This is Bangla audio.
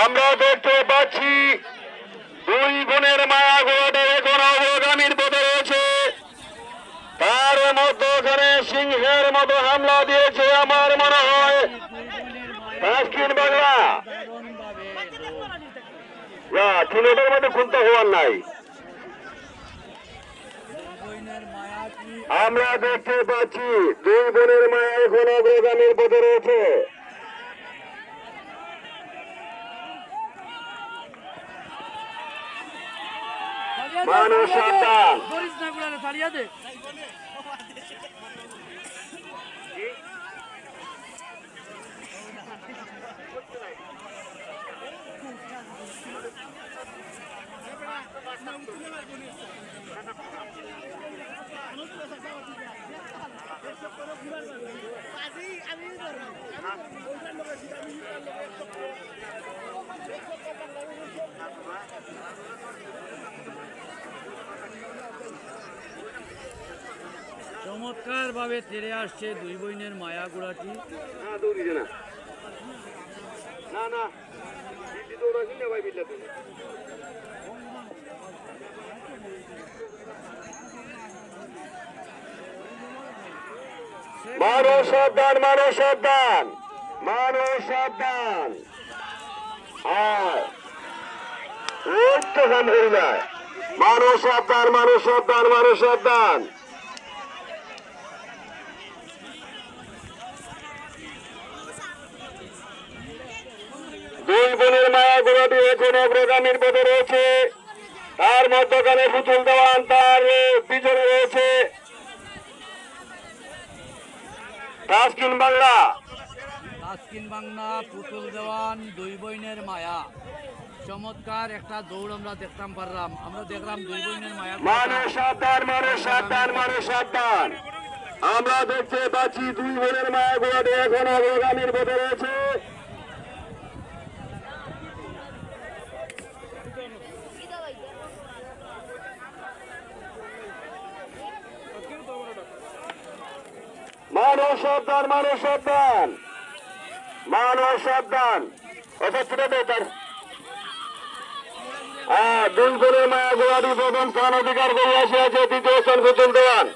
আমরা দেখতে পাচ্ছি দুই বোনের মায়া গোয়াটা এখন অগ্রগামীর পথে রয়েছে। তার মধ্যখানে সিংহের মতো হামলা দিয়েছে আমার মনে হয় দক্ষিণ বাংলা। চুলেটার মধ্যে খুলতে হওয়ার নাই। আমরা দেখতে পাচ্ছি দুই বোনের মায়া এখন অগ্রগামীর পথে রয়েছে। মানুষ সাবধান। চমৎকার ভাবে তেড়ে আসছে দুই বোনের মায়া গোড়াটি। মানুষ সাবধান, মানুষ সাবধান, মানুষ সাবধান। উত্তখান হয়ে যায়। মানুষ সাবধান, মানুষ সাবধান, মানুষ সাবধান। দুই বোনের মায়া গোড়াটি এখন অগ্রগামীর পথে রয়েছে। তার মধ্যখানে পুতুল দেওয়ান, তার পিছনে রয়েছে দক্ষিণ বাংলা। দক্ষিণ বাংলা পুতুল দেওয়ান দুই বোনের মায়া। চমৎকার একটা দৌড় আমরা দেখতাম পারলাম। আমরা দেখলাম দুই বোনের মায়া। মানুষ সাবধান, মানুষ সাবধান, মানুষ সাবধান। আমরা দেখতে পাচ্ছি দুই বোনের মায়া গোড়াটি এখন অগ্রগামীর পথে রয়েছে। মানুষ সাবধান, মানুষ সাবধান, মানুষ সাবধান। দুই বোনের মায়া গোড়াটি প্রথম স্থান অধিকার করে আসিয়াছে। দ্বিতীয় স্থান পুতুল দেওয়ান।